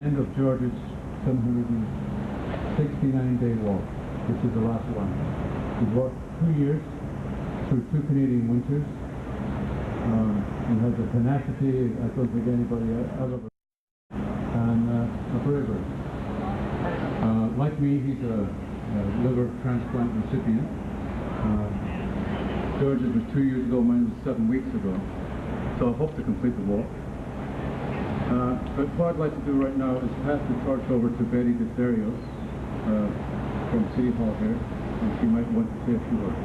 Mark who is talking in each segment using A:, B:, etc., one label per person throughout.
A: End of George's 769-day walk, which is the last one. He's walked 2 years through 2 Canadian winters. He has a tenacity I don't think anybody ever. And a bravery. Like me, he's a liver transplant recipient. George's was 2 years ago, mine was 7 weeks ago. So I hope to complete the walk. But what I'd like to do right now is pass the torch over to Betty Desarios from City Hall here, and she might want to say a few words.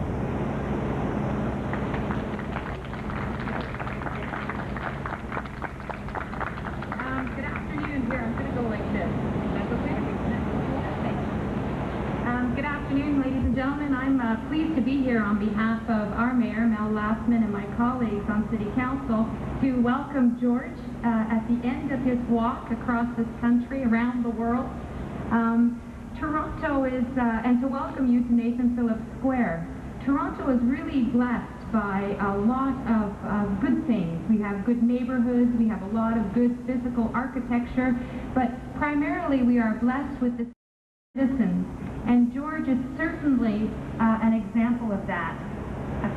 B: Good afternoon. Here, I'm going to go like this. That's okay? Good afternoon, ladies and gentlemen. I'm pleased to be here on behalf of our Mayor, Mel Lastman, and my colleagues on City Council to welcome George at the end of his walk across this country, around the world. Toronto is, and to welcome you to Nathan Phillips Square. Toronto is really blessed by a lot of good things. We have good neighborhoods, we have a lot of good physical architecture, but primarily we are blessed with the citizens, and George is certainly an example of that.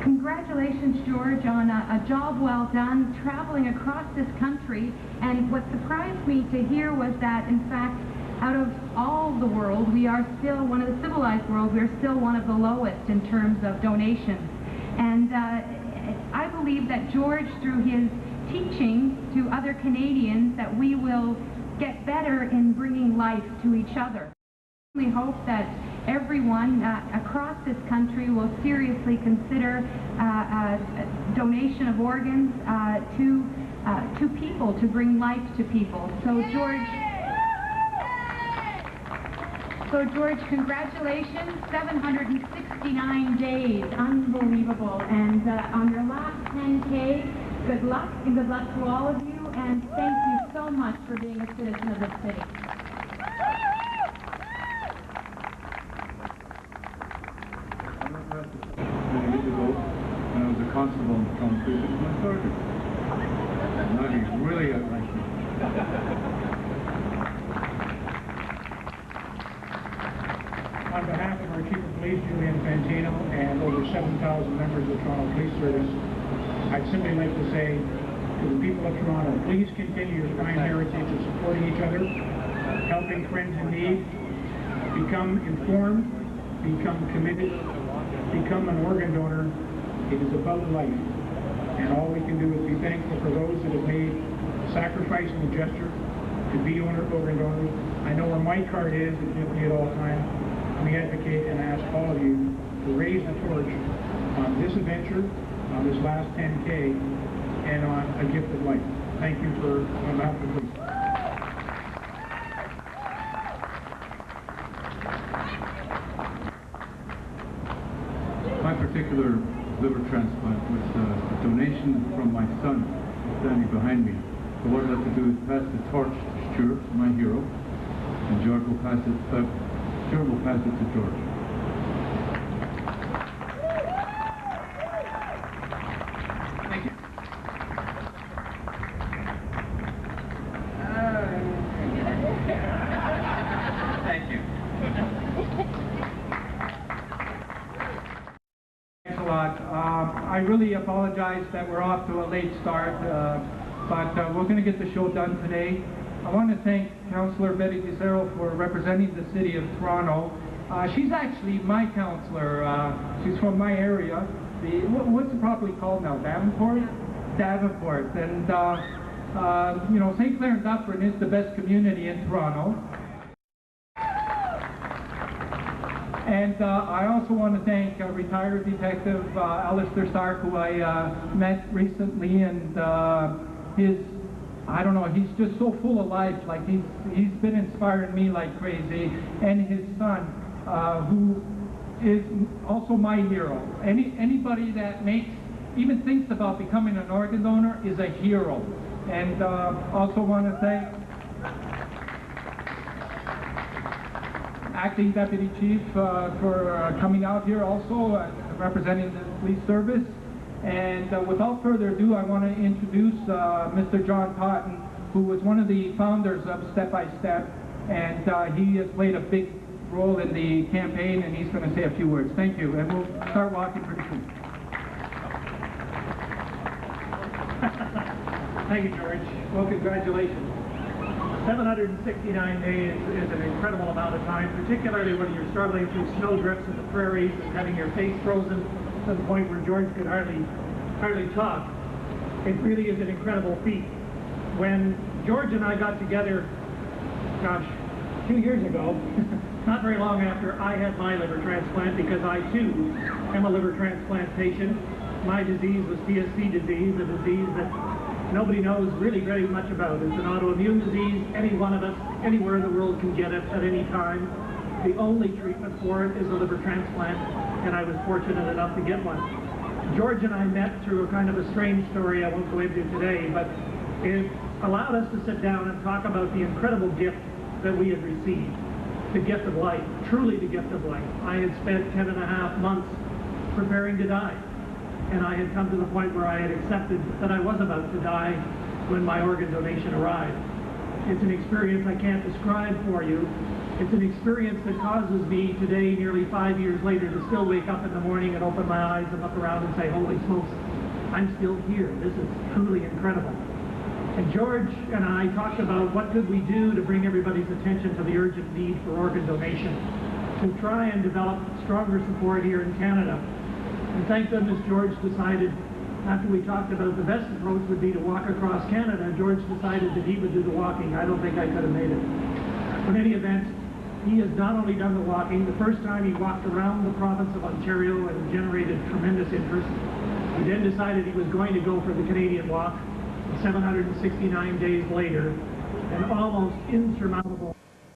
B: Congratulations, George, on a job well done, traveling across this country. And what surprised me to hear was that, in fact, out of all the world, we are still one of the civilized world. We are still one of the lowest in terms of donations. And I believe that George, through his teaching to other Canadians, that we will get better in bringing life to each other. We hope that everyone across this country will seriously consider donation of organs to people, to bring life to people. So George, congratulations, 769 days, unbelievable. And on your last 10K, good luck, and good luck to all of you, and thank you so much for being a citizen of this city.
A: Many years ago, when I was a constable in the Toronto Police, it was my sergeant. Now he's really outranked me.
C: On behalf of our Chief of Police, Julian Fantino, and over 7,000 members of the Toronto Police Service, I'd simply like to say to the people of Toronto, please continue your fine heritage of supporting each other, helping friends in need, become informed, become committed, become an organ donor. It is about life. And all we can do is be thankful for those that have made a sacrifice and a gesture to be organ donors. I know where my card is, it's with me at all times. We advocate and ask all of you to raise the torch on this adventure, on this last 10K, and on a gift of life. Thank you for on behalf of the police.
A: My particular liver transplant was a donation from my son, standing behind me. So what I'd like to do is pass the torch to Stuart, my hero, and George will pass it. Stuart will pass it to George.
C: Thank you.
D: Thank you.
C: Thanks a lot. I really apologize that we're off to a late start, but we're going to get the show done today. I want to thank Councillor Betty Desarios for representing the City of Toronto. She's actually my councillor. She's from my area. What's it properly called now? Danforth? Danforth. And, you know, St. Clair and Dufferin is the best community in Toronto. And I also want to thank retired Detective Alistair Stark, who I met recently, and I don't know, he's just so full of life. Like he's been inspiring me like crazy, and his son, who is also my hero. Anybody that even thinks about becoming an organ donor is a hero. And also want to thank Acting Deputy Chief for coming out here also, representing the police service. And without further ado, I want to introduce Mr. John Totten,
D: who was one of the founders of Step by Step, and he has played a big role in the campaign, and he's going to say a few words. Thank you, and we'll start walking pretty soon.
E: Thank you, George. Well, congratulations. 769 days is an incredible amount of time, particularly when you're struggling through snowdrifts in the prairies and having your face frozen to the point where George could hardly talk. It really is an incredible feat. When George and I got together, gosh, 2 years ago, not very long after I had my liver transplant, because I too am a liver transplant patient. My disease was PSC disease, a disease that nobody knows really very much about. It's an autoimmune disease. Any one of us, anywhere in the world, can get it at any time. The only treatment for it is a liver transplant, and I was fortunate enough to get one. George and I met through a kind of a strange story I won't go into today, but it allowed us to sit down and talk about the incredible gift that we had received. The gift of life, truly the gift of life. I had spent 10.5 months preparing to die, and I had come to the point where I had accepted that I was about to die when my organ donation arrived. It's an experience I can't describe for you. It's an experience that causes me today, nearly 5 years later, to still wake up in the morning and open my eyes and look around and say, holy smokes, I'm still here. This is truly incredible. And George and I talked about what could we do to bring everybody's attention to the urgent need for organ donation, to try and develop stronger support here in Canada. And thank goodness George decided, after we talked about the best approach would be to walk across Canada, George decided that he would do the walking. I don't think I could have made it. In any event, he has not only done the walking. The first time he walked around the province of Ontario and generated tremendous interest. He then decided he was going to go for the Canadian walk. 769 days later, an almost insurmountable